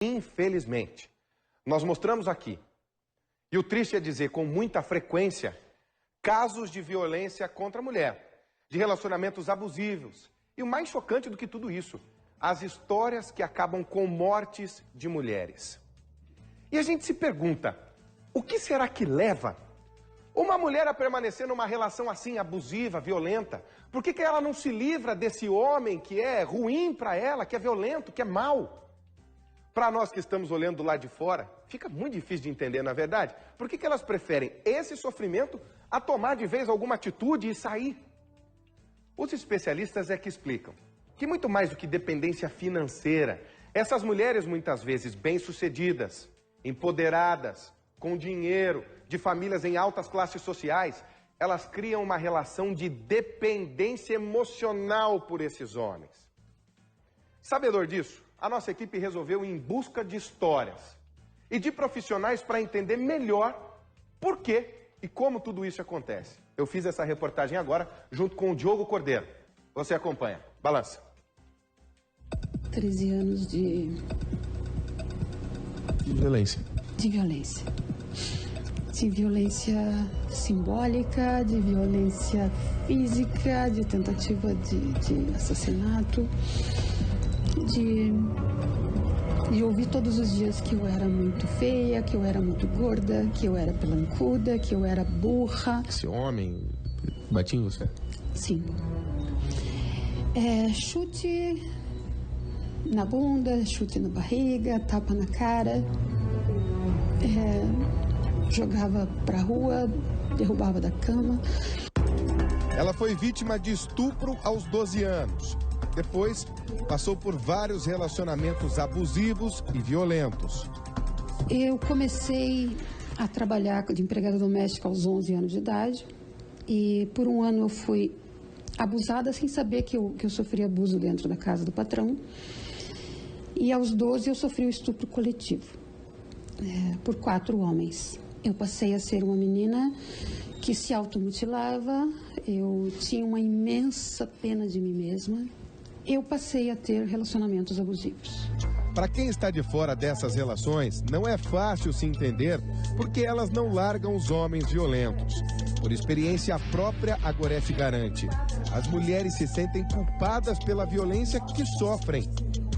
Infelizmente, nós mostramos aqui, e o triste é dizer com muita frequência, casos de violência contra a mulher, de relacionamentos abusivos. E o mais chocante do que tudo isso, as histórias que acabam com mortes de mulheres. E a gente se pergunta, o que será que leva uma mulher a permanecer numa relação assim abusiva, violenta? Por que ela não se livra desse homem que é ruim para ela, que é violento, que é mau? Para nós que estamos olhando lá de fora, fica muito difícil de entender, na verdade. Por que elas preferem esse sofrimento a tomar de vez alguma atitude e sair? Os especialistas é que explicam que muito mais do que dependência financeira, essas mulheres muitas vezes bem-sucedidas, empoderadas, com dinheiro, de famílias em altas classes sociais, elas criam uma relação de dependência emocional por esses homens. Sabedor disso, a nossa equipe resolveu ir em busca de histórias e de profissionais para entender melhor por que e como tudo isso acontece. Eu fiz essa reportagem agora junto com o Diogo Cordeiro. Você acompanha. Balança. 13 anos de violência. De violência. De violência simbólica, de violência física, de tentativa de assassinato, de ouvir todos os dias que eu era muito feia, que eu era muito gorda, que eu era pelancuda, que eu era burra. Esse homem batia em você? Sim. Chute na bunda, chute na barriga, tapa na cara, jogava pra rua, derrubava da cama. Ela foi vítima de estupro aos 12 anos. Depois, passou por vários relacionamentos abusivos e violentos. Eu comecei a trabalhar de empregada doméstica aos 11 anos de idade. E por um ano eu fui abusada sem saber que eu sofri abuso dentro da casa do patrão. E aos 12 eu sofri o estupro coletivo, por 4 homens. Eu passei a ser uma menina que se automutilava, eu tinha uma imensa pena de mim mesma. Eu passei a ter relacionamentos abusivos. Para quem está de fora dessas relações, não é fácil se entender porque elas não largam os homens violentos. Por experiência própria, a Gorete garante. As mulheres se sentem culpadas pela violência que sofrem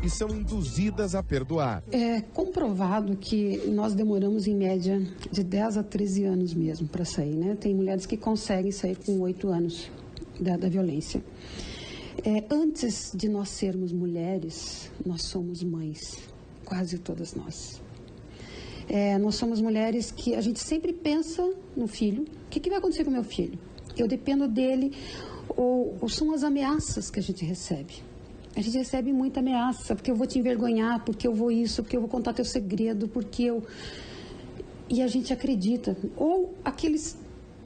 e são induzidas a perdoar. É comprovado que nós demoramos em média de 10 a 13 anos mesmo para sair, né? Tem mulheres que conseguem sair com 8 anos da violência. Antes de nós sermos mulheres, nós somos mães, quase todas nós. Nós somos mulheres que a gente sempre pensa no filho. O que vai acontecer com o meu filho? Eu dependo dele, ou são as ameaças que a gente recebe. A gente recebe muita ameaça, porque eu vou te envergonhar, porque eu vou isso, porque eu vou contar teu segredo, porque eu... E a gente acredita. Ou aqueles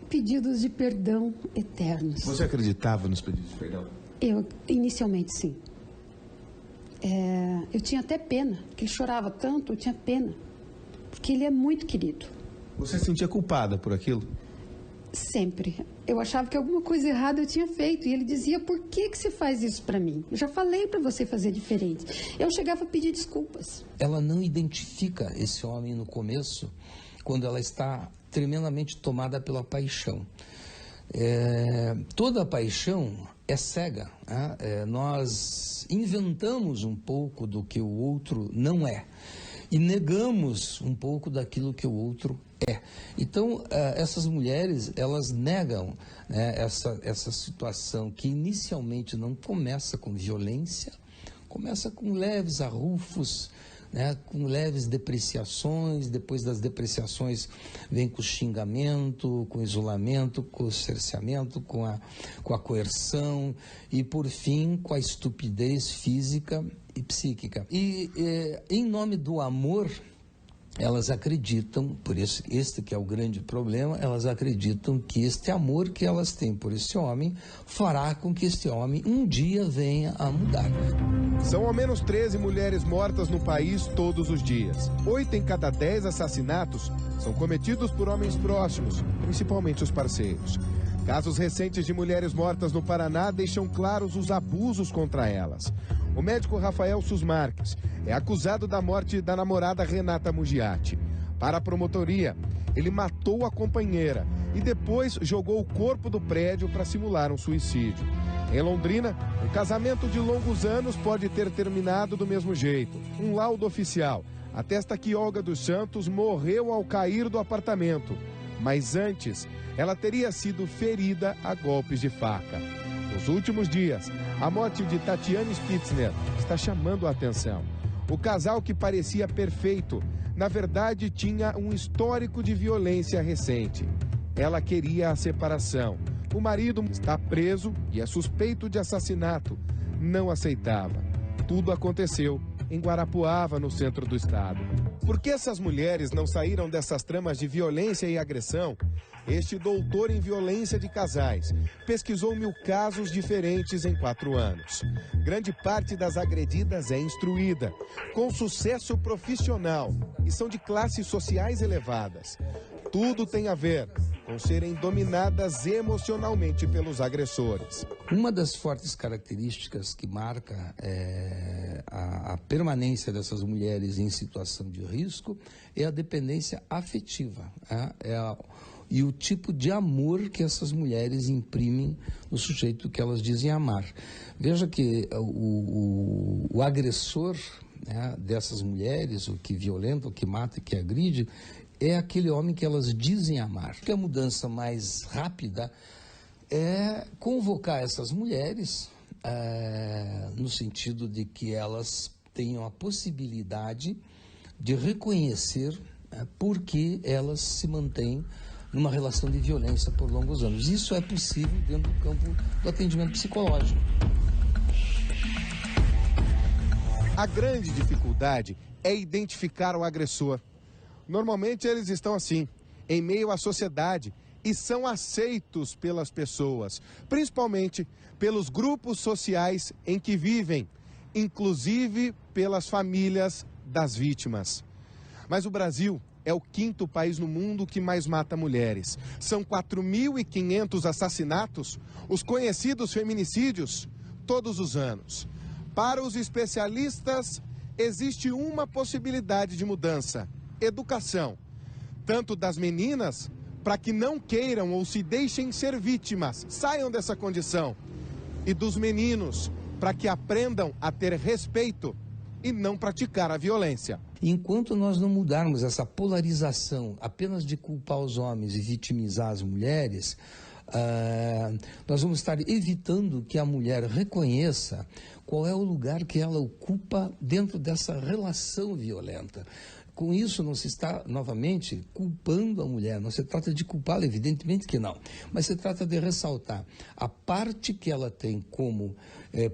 pedidos de perdão eternos. Você acreditava nos pedidos de perdão? Eu, inicialmente, sim. Eu tinha até pena, porque ele chorava tanto, eu tinha pena. Porque ele é muito querido. Você se sentia culpada por aquilo? Sempre. Eu achava que alguma coisa errada eu tinha feito. E ele dizia, por que você faz isso pra mim? Eu já falei pra você fazer diferente. Eu chegava a pedir desculpas. Ela não identifica esse homem no começo, quando ela está tremendamente tomada pela paixão. Toda paixão é cega. Nós inventamos um pouco do que o outro não é e negamos um pouco daquilo que o outro é. Então, essas mulheres, elas negam, né, essa situação que inicialmente não começa com violência, começa com leves arrufos, né, com leves depreciações. Depois das depreciações vem com o xingamento, com o isolamento, com o cerceamento, com a coerção e, por fim, com a estupidez física e psíquica. E em nome do amor, elas acreditam, por isso este que é o grande problema, elas acreditam que este amor que elas têm por esse homem fará com que este homem um dia venha a mudar. São ao menos 13 mulheres mortas no país todos os dias. 8 em cada 10 assassinatos são cometidos por homens próximos, principalmente os parceiros. Casos recentes de mulheres mortas no Paraná deixam claros os abusos contra elas. O médico Rafael Sus Marques é acusado da morte da namorada Renata Mugiati. Para a promotoria, ele matou a companheira e depois jogou o corpo do prédio para simular um suicídio. Em Londrina, um casamento de longos anos pode ter terminado do mesmo jeito. Um laudo oficial atesta que Olga dos Santos morreu ao cair do apartamento, mas antes ela teria sido ferida a golpes de faca. Nos últimos dias, a morte de Tatiane Spitzner está chamando a atenção. O casal, que parecia perfeito, na verdade tinha um histórico de violência recente. Ela queria a separação. O marido está preso e é suspeito de assassinato. Não aceitava. Tudo aconteceu em Guarapuava, no centro do estado. Por que essas mulheres não saíram dessas tramas de violência e agressão? Este doutor em violência de casais pesquisou 1000 casos diferentes em 4 anos. Grande parte das agredidas é instruída, com sucesso profissional e são de classes sociais elevadas. Tudo tem a ver com serem dominadas emocionalmente pelos agressores. Uma das fortes características que marca a permanência dessas mulheres em situação de risco é a dependência afetiva, e o tipo de amor que essas mulheres imprimem no sujeito que elas dizem amar. Veja que o agressor, né, dessas mulheres, o que violenta, o que mata, o que agride, é aquele homem que elas dizem amar. A mudança mais rápida é convocar essas mulheres no sentido de que elas tenham a possibilidade de reconhecer por que elas se mantêm numa relação de violência por longos anos. Isso é possível dentro do campo do atendimento psicológico. A grande dificuldade é identificar o agressor. Normalmente eles estão assim, em meio à sociedade, e são aceitos pelas pessoas, principalmente pelos grupos sociais em que vivem, inclusive pelas famílias das vítimas. Mas o Brasil é o 5º país no mundo que mais mata mulheres. São 4.500 assassinatos, os conhecidos feminicídios, todos os anos. Para os especialistas, existe uma possibilidade de mudança: educação, tanto das meninas, para que não queiram ou se deixem ser vítimas, saiam dessa condição, e dos meninos, para que aprendam a ter respeito e não praticar a violência. Enquanto nós não mudarmos essa polarização apenas de culpar os homens e vitimizar as mulheres, nós vamos estar evitando que a mulher reconheça qual é o lugar que ela ocupa dentro dessa relação violenta. Com isso não se está, novamente, culpando a mulher, não se trata de culpá-la, evidentemente que não, mas se trata de ressaltar a parte que ela tem como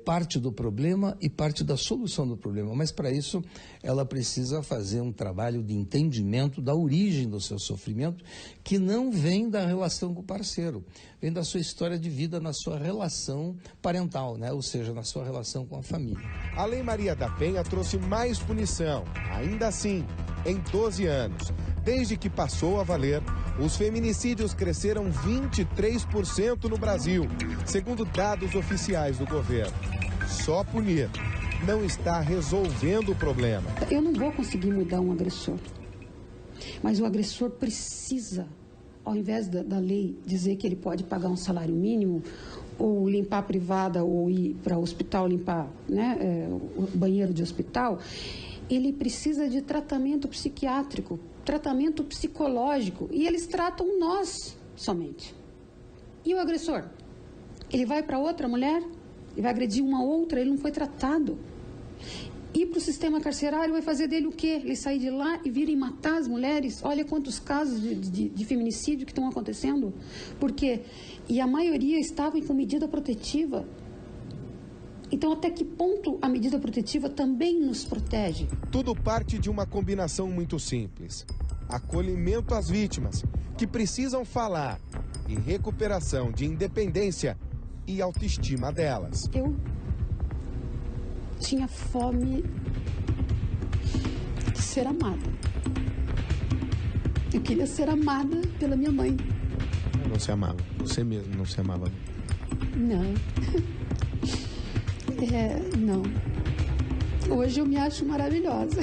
parte do problema e parte da solução do problema, mas para isso ela precisa fazer um trabalho de entendimento da origem do seu sofrimento, que não vem da relação com o parceiro, vem da sua história de vida na sua relação parental, né? Ou seja, na sua relação com a família. A Lei Maria da Penha trouxe mais punição, ainda assim, em 12 anos. Desde que passou a valer, os feminicídios cresceram 23% no Brasil, segundo dados oficiais do governo. Só punir não está resolvendo o problema. Eu não vou conseguir mudar um agressor, mas o agressor precisa, ao invés da lei dizer que ele pode pagar um salário mínimo, ou limpar a privada, ou ir para o hospital limpar, né, o banheiro de hospital, ele precisa de tratamento psiquiátrico, tratamento psicológico, e eles tratam nós somente. E o agressor? Ele vai para outra mulher? Ele vai agredir uma outra? Ele não foi tratado. Ir para o sistema carcerário vai fazer dele o quê? Ele sair de lá e vir e matar as mulheres? Olha quantos casos de feminicídio que estão acontecendo. Por quê? E a maioria estavam com medida protetiva. Então, até que ponto a medida protetiva também nos protege? Tudo parte de uma combinação muito simples: acolhimento às vítimas, que precisam falar, e recuperação de independência e autoestima delas. Eu tinha fome de ser amada. Eu queria ser amada pela minha mãe. Não se amava. Você mesmo não se amava. Não. Não. Hoje eu me acho maravilhosa.